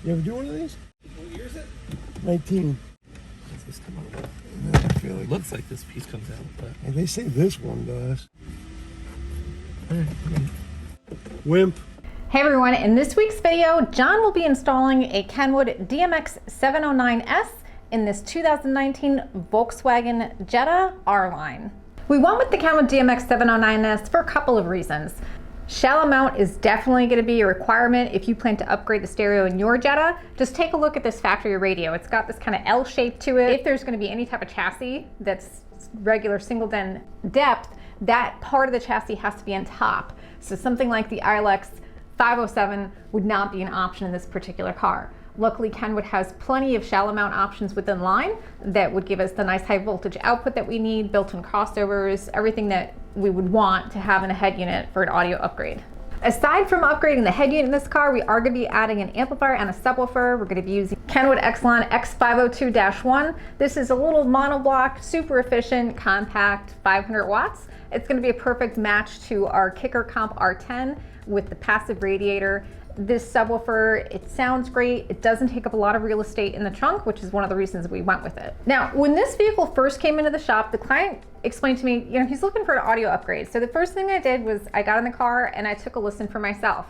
You ever do one of these? What year is it? 19. Does this come out? No, I feel like Looks like this piece comes out, but and they say this one does. Wimp. Hey everyone, in this week's video, John will be installing a Kenwood DMX709s in this 2019 Volkswagen Jetta R-Line. We went with the Kenwood DMX709s for a couple of reasons. Shallow mount is definitely going to be a requirement if you plan to upgrade the stereo in your Jetta. Just take a look at this factory radio. It's got this kind of L shape to it. If there's going to be any type of chassis that's regular single den depth, that part of the chassis has to be on top. So something like the iLex 507 would not be an option in this particular car. Luckily, Kenwood has plenty of shallow mount options within line that would give us the nice high voltage output that we need, built-in crossovers, everything that we would want to have in a head unit for an audio upgrade. Aside from upgrading the head unit in this car, we are going to be adding an amplifier and a subwoofer. We're going to be using Kenwood eXcelon X502-1. This is a little monoblock, super efficient, compact, 500 watts. It's going to be a perfect match to our Kicker Comp R10 with the passive radiator. This subwoofer, it sounds great. It doesn't take up a lot of real estate in the trunk, which is one of the reasons we went with it. Now, when this vehicle first came into the shop, the client explained to me, he's looking for an audio upgrade. So the first thing I did was I got in the car and I took a listen for myself.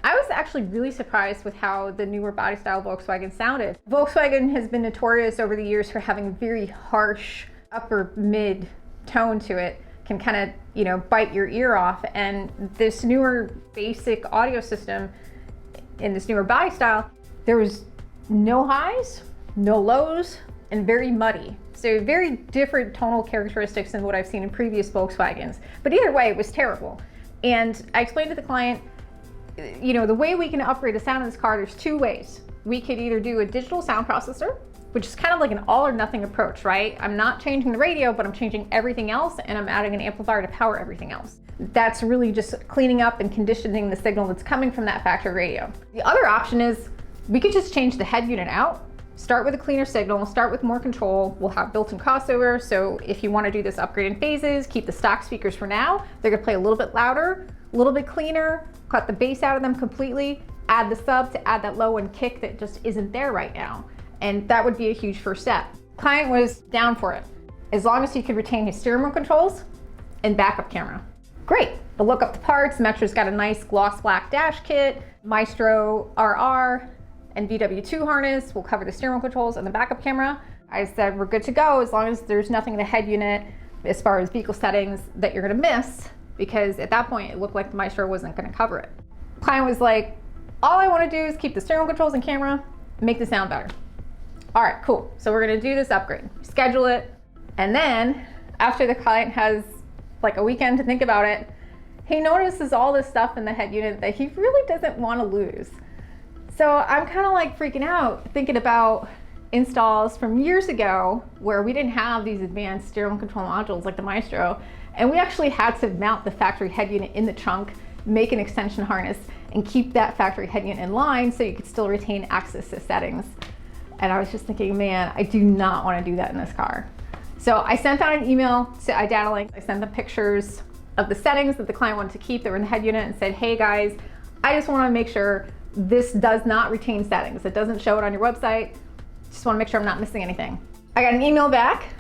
I was actually really surprised with how the newer body style Volkswagen sounded. Volkswagen has been notorious over the years for having a very harsh upper mid tone to it. Can kind of, bite your ear off. And this newer basic audio system in this newer body style, there was no highs, no lows, and very muddy. So very different tonal characteristics than what I've seen in previous Volkswagens. But either way, it was terrible. And I explained to the client, the way we can upgrade the sound of this car, there's two ways. We could either do a digital sound processor, which is kind of like an all or nothing approach, right? I'm not changing the radio, but I'm changing everything else, and I'm adding an amplifier to power everything else. That's really just cleaning up and conditioning the signal that's coming from that factory radio. The other option is we could just change the head unit out, start with a cleaner signal, start with more control. We'll have built-in crossover, so if you want to do this upgrade in phases, keep the stock speakers for now. They're gonna play a little bit louder, a little bit cleaner, cut the bass out of them completely, add the sub to add that low end kick that just isn't there right now. And that would be a huge first step. Client was down for it, as long as he could retain his steering wheel controls and backup camera. Great, I'll look up the parts. Metro's got a nice gloss black dash kit, Maestro RR and VW2 harness will cover the steering wheel controls and the backup camera. I said we're good to go as long as there's nothing in the head unit as far as vehicle settings that you're gonna miss, because at that point it looked like the Maestro wasn't gonna cover it. Client was like, all I wanna do is keep the steering wheel controls and camera, make the sound better. All right, cool. So we're gonna do this upgrade, schedule it. And then after the client has like a weekend to think about it, he notices all this stuff in the head unit that he really doesn't wanna lose. So I'm kind of like freaking out, thinking about installs from years ago where we didn't have these advanced steering control modules like the Maestro. And we actually had to mount the factory head unit in the trunk, make an extension harness, and keep that factory head unit in line so you could still retain access to settings. And I was just thinking, man, I do not want to do that in this car. So I sent out an email to iDatalink. I sent them pictures of the settings that the client wanted to keep that were in the head unit and said, hey guys, I just want to make sure this does not retain settings. It doesn't show it on your website. Just want to make sure I'm not missing anything. I got an email back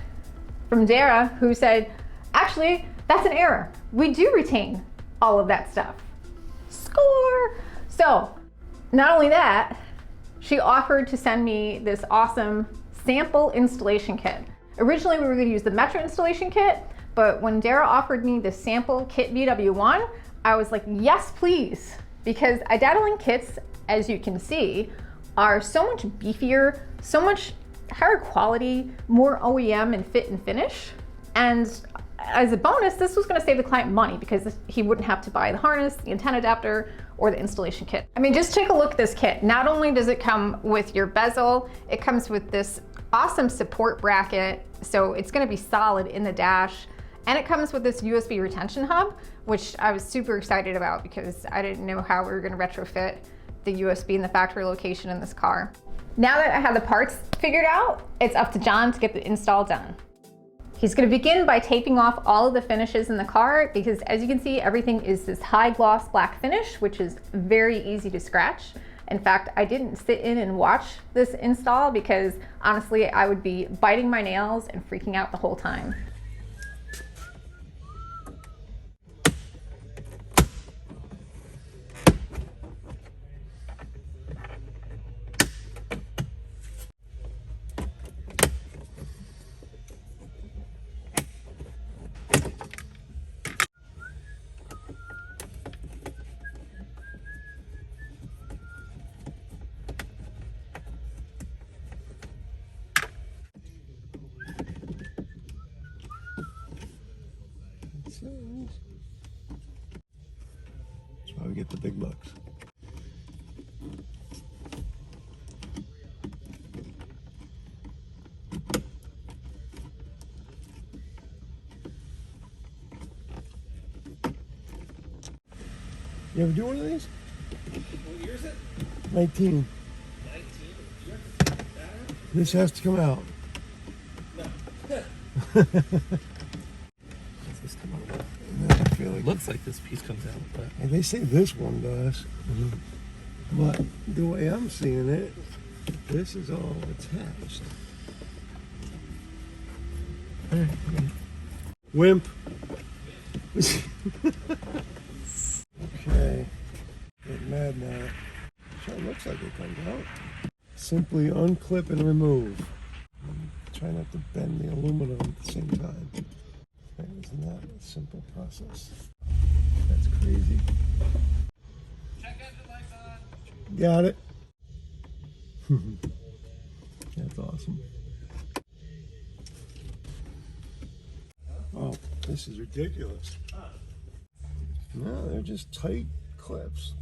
from Dara who said, actually, that's an error. We do retain all of that stuff. Score! So not only that, she offered to send me this awesome sample installation kit. Originally, we were going to use the Metro installation kit, but when Dara offered me the sample KIT-VW1, I was like, yes, please. Because iDatalink kits, as you can see, are so much beefier, so much higher quality, more OEM and fit and finish. And as a bonus, this was going to save the client money because he wouldn't have to buy the harness, the antenna adapter, or the installation kit. I mean, just take a look at this kit. Not only does it come with your bezel, it comes with this awesome support bracket, so it's going to be solid in the dash. And it comes with this USB retention hub, which I was super excited about because I didn't know how we were going to retrofit the USB in the factory location in this car. Now that I have the parts figured out, it's up to John to get the install done. He's going to begin by taping off all of the finishes in the car because, as you can see, everything is this high gloss black finish, which is very easy to scratch. In fact, I didn't sit in and watch this install because honestly, I would be biting my nails and freaking out the whole time. That's why we get the big bucks. You ever do one of these? What year is it? 19. 19? You have to take that out? This has to come out. No. I This come out. feel like It looks like this piece comes out, but and they say this one does. But the way I'm seeing it, this is all attached. Wimp. Okay. Get mad now. Sure looks like it comes out. Simply unclip and remove. Try not to bend the aluminum at the same time. Okay, isn't that a simple process? That's crazy. check engine lights on. Got it. That's awesome. Oh, this is ridiculous. No, they're just tight clips.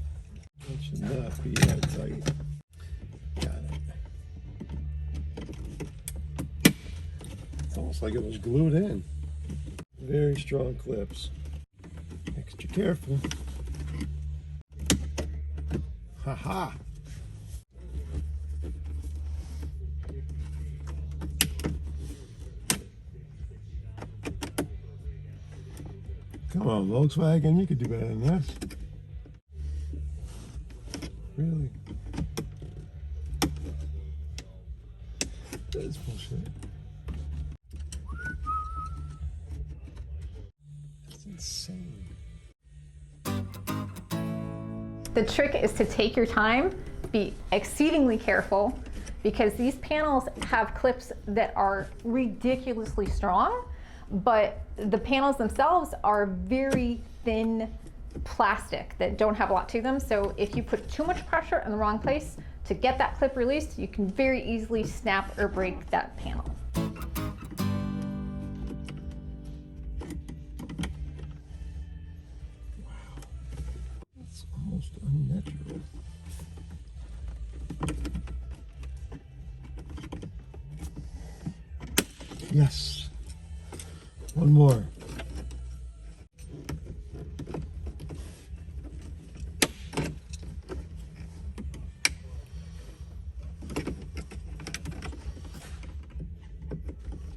It should not be that tight. Got it. It's almost like it was glued in. Very strong clips. Extra careful. Ha-ha. Come on, Volkswagen, you could do better than this. Really? That is bullshit. That's insane. The trick is to take your time, be exceedingly careful, because these panels have clips that are ridiculously strong, but the panels themselves are very thin plastic that don't have a lot to them. So if you put too much pressure in the wrong place to get that clip released, you can very easily snap or break that panel. It's almost unnatural. Yes. One more.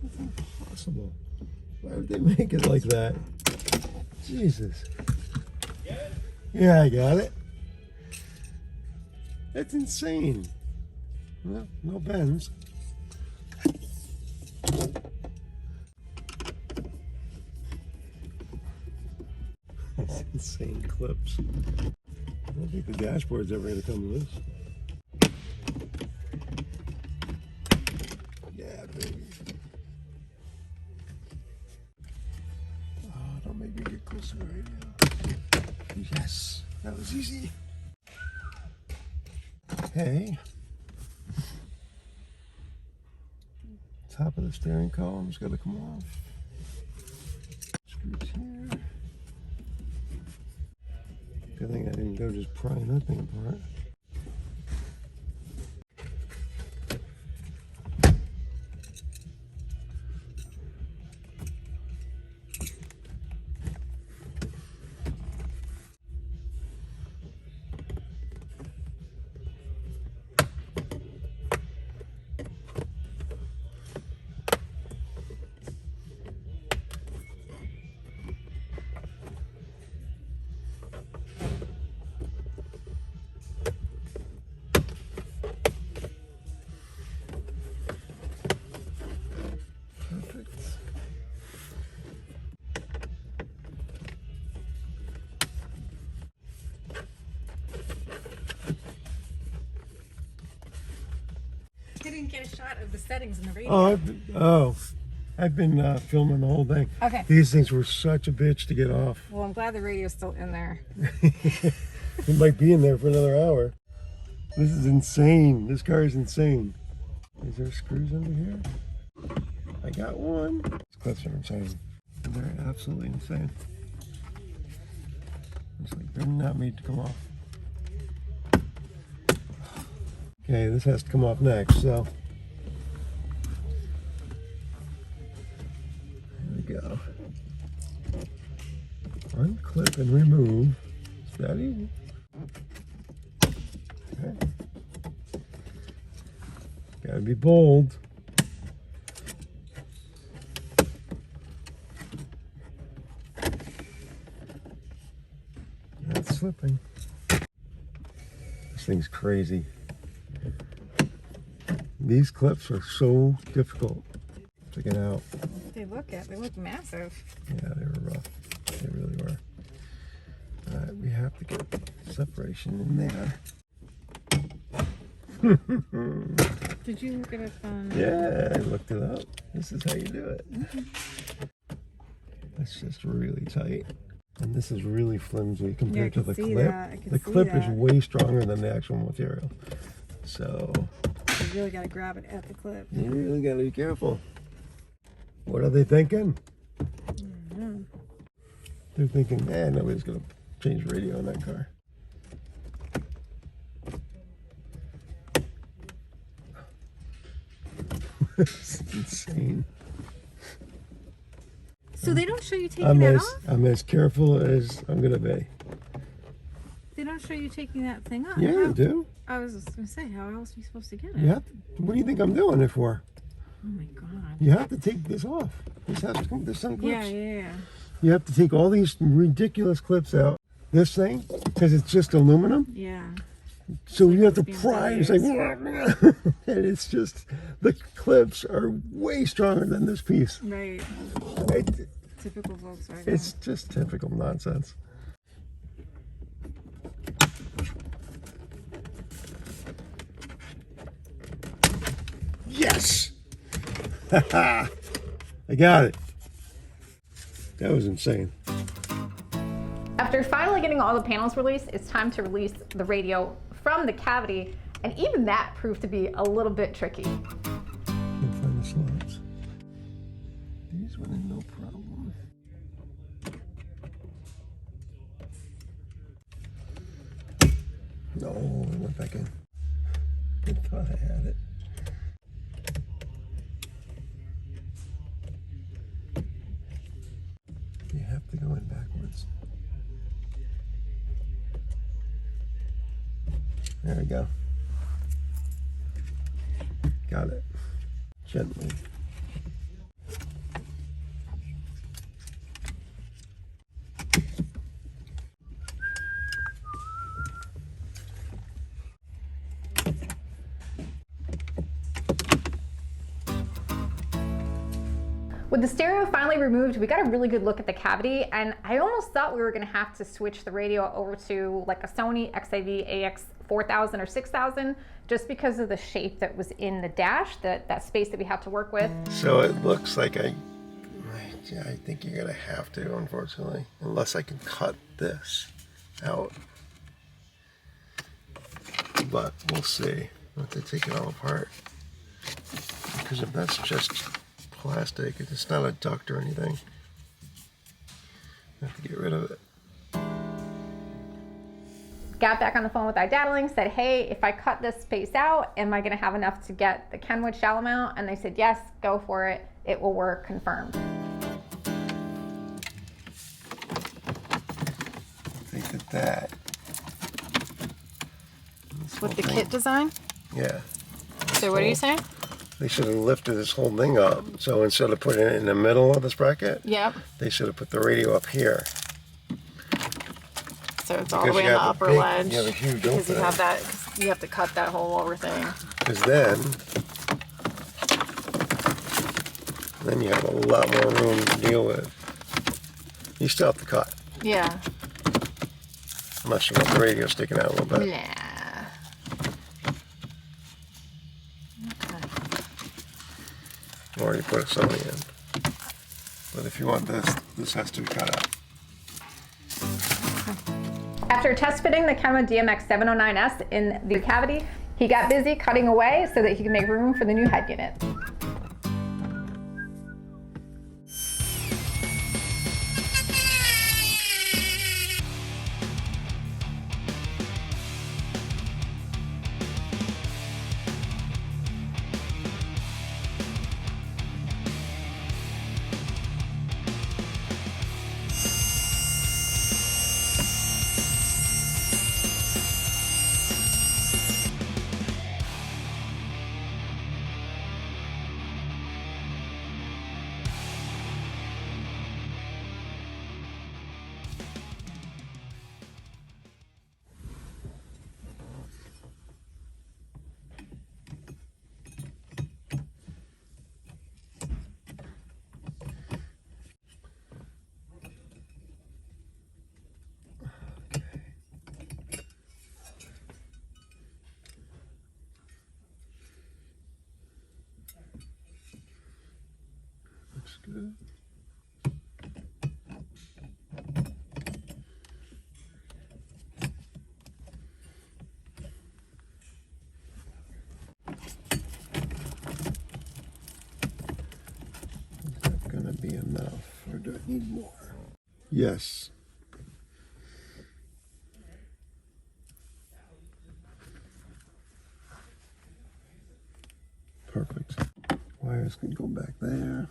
It's impossible. Why would they make it like that? Jesus. Get it? Yeah, I got it. That's insane. Well, no bends. That's insane clips. I don't think the dashboard's ever going to come to this. Yeah, baby. Oh, don't make me get closer right now. Yes, that was easy. Okay. Top of the steering column's got to come off. Screws here. Good thing I didn't go just prying that thing apart. didn't get a shot of the settings in the radio. I've been filming the whole thing. Okay. These things were such a bitch to get off. Well, I'm glad the radio's still in there. It might be in there for another hour. This is insane. This car is insane. Is there screws under here? I got one. These clips are insane. They're absolutely insane. It's like they're not made to come off. Okay, this has to come off next, so. There we go. Unclip and remove. Is that easy? Okay. Gotta be bold. That's slipping. This thing's crazy. These clips are so difficult to get out. They look massive. Yeah, they were rough. They really were. Alright, we have to get separation in there. Did you look it up on... Yeah, I looked it up. This is how you do it. That's just really tight. And this is really flimsy compared to the clip. The clip is way stronger than the actual material. So you really got to grab it at the clip. you really got to be careful. What are they thinking? Mm-hmm. They're thinking, man, nobody's going to change the radio in that car. It's insane. So they don't show you taking that off? I'm as careful as I'm going to be. They don't show you taking that thing off? Yeah, you do. I was just going to say, how else are you supposed to get it? You have to, what do you think I'm doing it for? Oh my God. You have to take this off. This has to come, there's some clips. Yeah. You have to take all these ridiculous clips out. This thing, because it's just aluminum. Yeah. So you have to It's pry. It's like, and it's just, the clips are way stronger than this piece. Right. It, Typical Volkswagen. it's just typical nonsense. Yes! I got it. That was insane. After finally getting all the panels released, it's time to release the radio from the cavity, and even that proved to be a little bit tricky. Can't find the slots. These went in no problem. No, it went back in. I thought I had it. You have to go in backwards. There we go. Got it. Gently. With the stereo finally removed, we got a really good look at the cavity, and I almost thought we were gonna have to switch the radio over to like a Sony XAV AX4000 or 6000, just because of the shape that was in the dash, that space that we have to work with. So it looks like I think you're gonna have to, unfortunately, unless I can cut this out. But we'll see. I'll have to take it all apart. Because if that's just plastic, it's not a duct or anything, I have to get rid of it. Got back on the phone with iDatalink, said, hey, if I cut this space out, am I gonna have enough to get the Kenwood shallow mount? And they said, yes, go for it. It will work, confirmed. They did that. With the kit design? Yeah. So what are you saying? They should have lifted this whole thing up. So instead of putting it in the middle of this bracket, Yep. they should have put the radio up here. So it's all the way in the upper ledge. You have a huge because you opening. have that, cause you have to cut that whole lower thing. Because then you have a lot more room to deal with. You still have to cut, Yeah. unless you want the radio sticking out a little bit. Yeah. Okay. Or you put a Sony in. But if you want this, this has to be cut out. After test fitting the Kenwood DMX709s in the cavity, he got busy cutting away so that he could make room for the new head unit. Looks good. Is that gonna be enough, or do I need more? Yes. Perfect. Wires can go back there.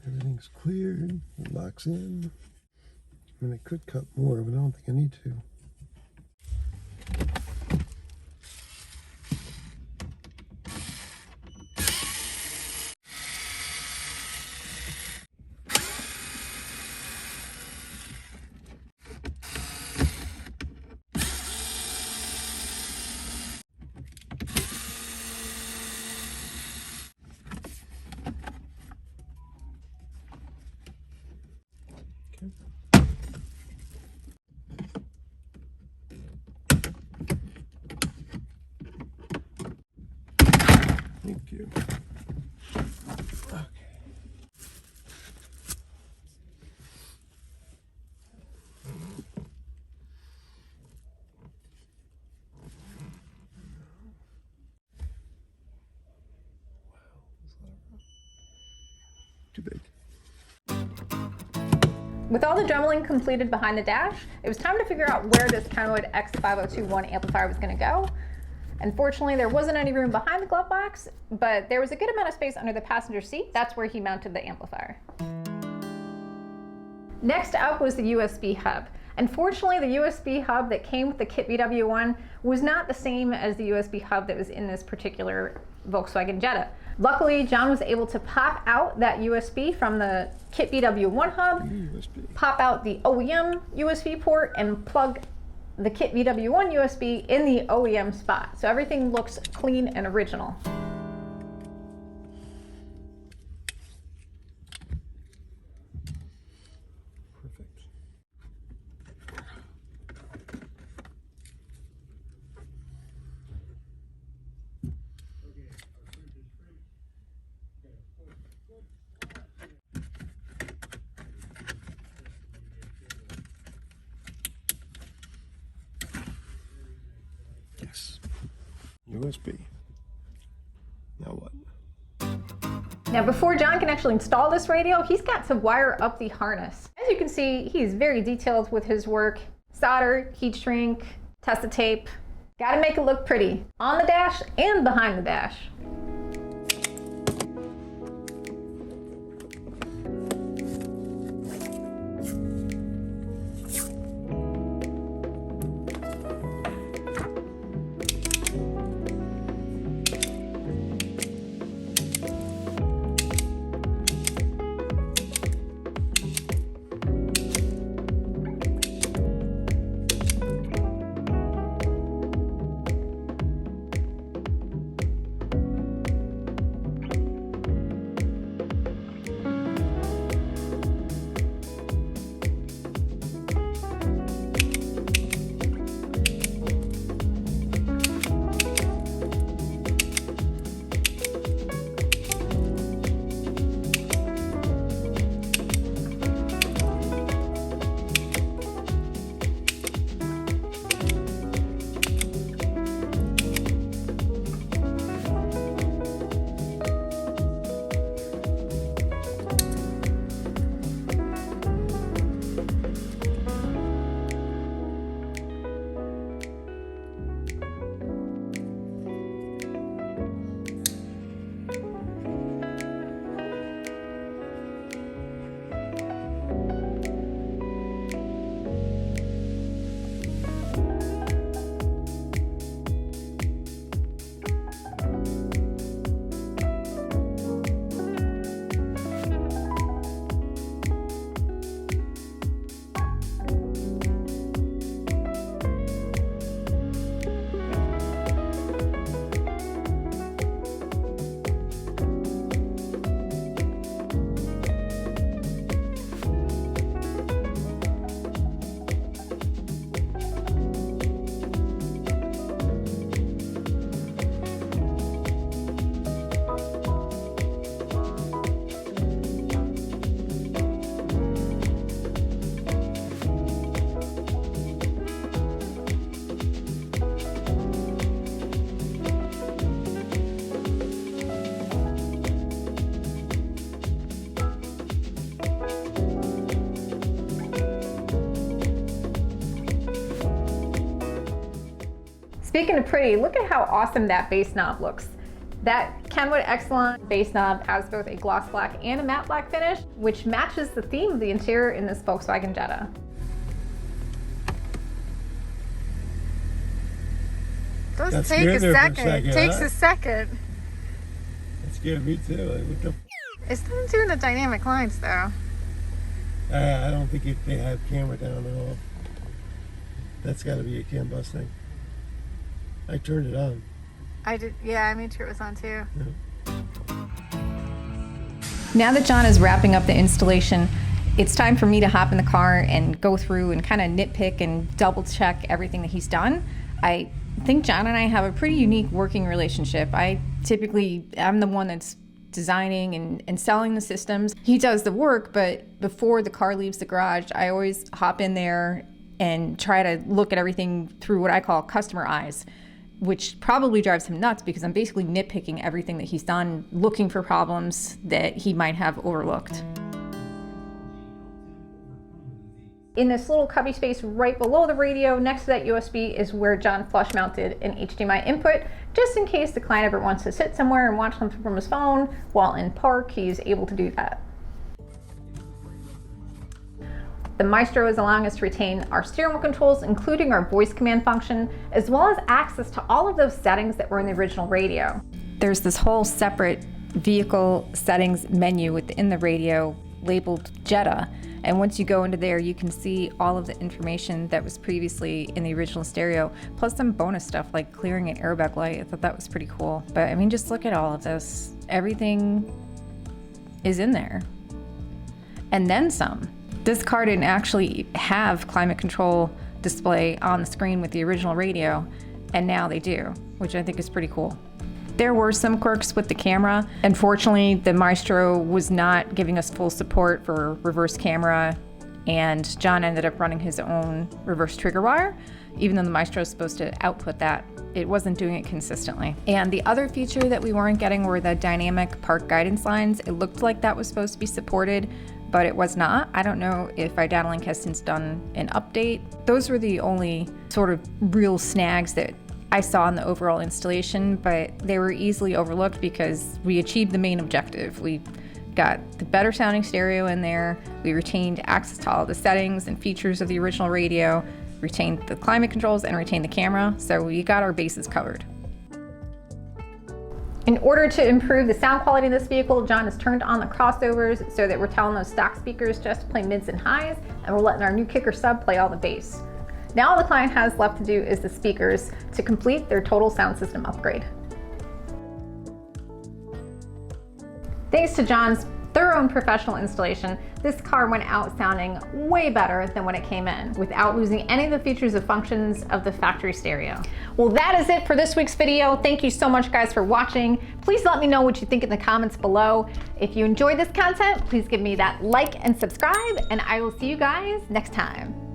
Everything's cleared. It locks in. I mean, I could cut more, but I don't think I need to. Thank you. Okay. Too big. With all the dremeling completed behind the dash, it was time to figure out where this Kenwood X5021 amplifier was going to go. Unfortunately, there wasn't any room behind the glove box, but there was a good amount of space under the passenger seat. That's where he mounted the amplifier. Next up was the USB hub. Unfortunately, the USB hub that came with the KIT-VW1 was not the same as the USB hub that was in this particular Volkswagen Jetta. Luckily, John was able to pop out that USB from the KIT-VW1 hub, pop out the OEM USB port, and plug the KIT-VW1 USB in the OEM spot. So everything looks clean and original. Perfect. Yes. USB. Now what? Now before John can actually install this radio, he's got to wire up the harness. As you can see, he's very detailed with his work. Solder, heat shrink, test the tape. Gotta make it look pretty on the dash and behind the dash. Speaking of pretty, look at how awesome that bass knob looks. That Kenwood eXcelon bass knob has both a gloss black and a matte black finish, which matches the theme of the interior in this Volkswagen Jetta. Does take a second. It takes a second. That scared me too. Like, what the It's not doing the dynamic lines though. I don't think they have camera down at all. That's got to be a CAN bus thing. I turned it on. I did, yeah, I made sure it was on too. Yeah. Now that John is wrapping up the installation, it's time for me to hop in the car and go through and kind of nitpick and double check everything that he's done. I think John and I have a pretty unique working relationship. I'm the one that's designing and selling the systems. He does the work, but before the car leaves the garage, I always hop in there and try to look at everything through what I call customer eyes, which probably drives him nuts because I'm basically nitpicking everything that he's done, looking for problems that he might have overlooked. In this little cubby space right below the radio, next to that USB, is where John flush mounted an HDMI input, just in case the client ever wants to sit somewhere and watch something from his phone while in park, he's able to do that. The Maestro is allowing us to retain our steering wheel controls, including our voice command function, as well as access to all of those settings that were in the original radio. There's this whole separate vehicle settings menu within the radio labeled Jetta, and once you go into there, you can see all of the information that was previously in the original stereo, plus some bonus stuff like clearing an airbag light. I thought that was pretty cool. But I mean, just look at all of this. Everything is in there. And then some. This car didn't actually have climate control display on the screen with the original radio, and now they do, which I think is pretty cool. There were some quirks with the camera. Unfortunately, the Maestro was not giving us full support for reverse camera, and John ended up running his own reverse trigger wire. Even though the Maestro is supposed to output that, it wasn't doing it consistently. And the other feature that we weren't getting were the dynamic park guidance lines. It looked like that was supposed to be supported, but it was not. I don't know if iDatalink has since done an update. Those were the only sort of real snags that I saw in the overall installation, but they were easily overlooked because we achieved the main objective. We got the better sounding stereo in there, we retained access to all the settings and features of the original radio, retained the climate controls, and retained the camera, so we got our bases covered. In order to improve the sound quality of this vehicle, John has turned on the crossovers so that we're telling those stock speakers just to play mids and highs, and we're letting our new kicker sub play all the bass. Now all the client has left to do is the speakers to complete their total sound system upgrade. Thanks to John's thorough and professional installation, this car went out sounding way better than when it came in, without losing any of the features or functions of the factory stereo. Well, that is it for this week's video. Thank you so much, guys, for watching. Please let me know what you think in the comments below. If you enjoyed this content, please give me that like and subscribe, and I will see you guys next time.